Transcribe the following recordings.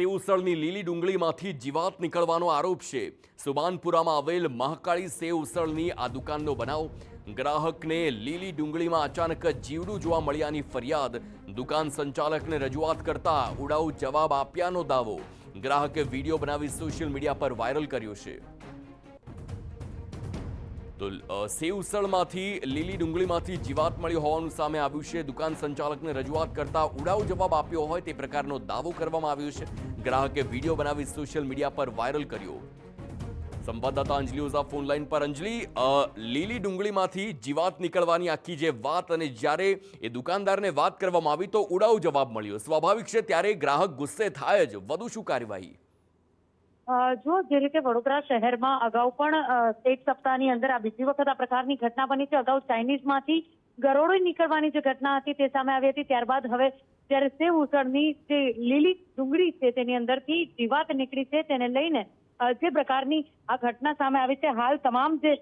સેવ-ઉસળની લીલી ડુંગળીમાંથી જીવાત નીકળવાનો આરોપ છે। સુબાનપુરામાં આવેલ મહાકાળી સેવ-ઉસળની આ દુકાનનો બનાવ। ગ્રાહકને લીલી ડુંગળીમાં અચાનક જીવડું જોવા મળ્યાની ફરિયાદ। દુકાન સંચાલકને રજૂઆત કરતા ઉડાઉ જવાબ આપ્યાનો દાવો। ગ્રાહકે વિડીયો બનાવી સોશિયલ મીડિયા પર વાયરલ કર્યો છે। તો સેવ-ઉસળમાંથી લીલી ડુંગળીમાંથી જીવાત મળી હોવાનું સામે આવ્યું છે। દુકાન સંચાલકને રજૂઆત કરતા ઉડાઉ જવાબ આપ્યો હોય તે પ્રકારનો દાવો કરવામાં આવ્યો છે। ગ્રાહકે વિડીયો બનાવી સોશિયલ મીડિયા પર વાયરલ કર્યો। સંવાદદાતા અંજલિ ઓઝા ફોન લાઈન પર। અંજલિ, લીલી ડુંગળીમાંથી જીવાત નીકળવાની આખી જે વાત અને જ્યારે એ દુકાનદારને વાત કરવામાં આવી તો ઉડાઉ જવાબ મળ્યો, સ્વાભાવિક છે ત્યારે ગ્રાહક ગુસ્સે થાય જ। વધુ શું કાર્યવાહી? જો જે રીતે વડોદરા શહેરમાં અગાઉ પણ એક સપ્તાહની અંદર આ બીજી વખત આ પ્રકારની ઘટના બની છે। અગાઉ ચાઇનીઝમાંથી ગરોળી નીકળવાની જે ઘટના હતી તે સામે આવી હતી। ત્યારબાદ હવે જ્યારે સેવ-ઉસળની જે લીલી ડુંગળી છે તેની અંદરથી જીવાત નીકળી છે તેને લઈને જે પ્રકારની આ ઘટના સામે આવી છે। હાલ તમામ જે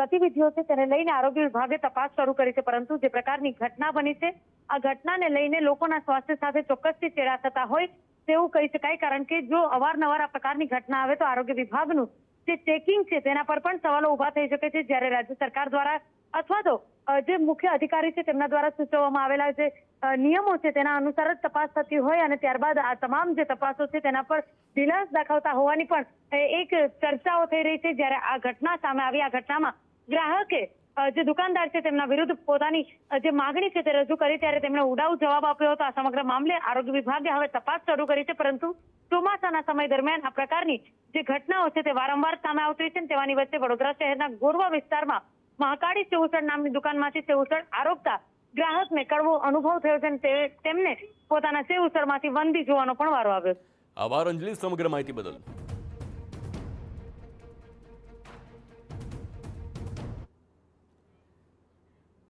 ગતિવિધિઓ છે તેને લઈને આરોગ્ય વિભાગે તપાસ શરૂ કરી છે, પરંતુ જે પ્રકારની ઘટના બની છે આ ઘટનાને લઈને લોકોના સ્વાસ્થ્ય સાથે ચોક્કસથી ચેડા થતા હોય તેવું કહી શકાય। કારણ કે જો અવારનવાર આ પ્રકારની ઘટના આવે તો આરોગ્ય વિભાગનું જે ચેકિંગ છે તેના પર પણ સવાલો ઉભા થઈ શકે છે। જ્યારે રાજ્ય સરકાર દ્વારા અથવા તો જે મુખ્ય અધિકારી છે તેમના દ્વારા સૂચવવામાં આવેલા જે નિયમો છે તેના અનુસાર જ તપાસ થતી હોય અને ત્યારબાદ આ તમામ જે તપાસો છે તેના પર ઢીલાસ દાખવતા હોવાની પણ એક ચર્ચાઓ થઈ રહી છે। જ્યારે આ ઘટના સામે આવી, આ ઘટનામાં ગ્રાહકે જે દુકાનદાર છે તેમના વિરુદ્ધ પોતાની જે માગણી છે તે રજૂ કરી ત્યારે તેમણે ઉડાઉ જવાબ આપ્યો હતો। આ સમગ્ર મામલે આરોગ્ય વિભાગે હવે તપાસ શરૂ કરી છે, પરંતુ ચોમાસાના સમય દરમિયાન આ પ્રકારની જે ઘટનાઓ છે તે વારંવાર સામે આવતી છે। તેવાની વચ્ચે વડોદરા શહેરના ગોરવા વિસ્તારમાં મહાકાળી સેવ-ઉસળ નામની દુકાનમાંથી સેવ-ઉસળ આરોગતા ગ્રાહકને કડવો અનુભવ થયો છે અને તેમને પોતાના સેવ-ઉસળમાંથી વંદી જોવાનો પણ વારો આવ્યો છે। આભાર અંજલિ સમગ્ર માહિતી બદલ।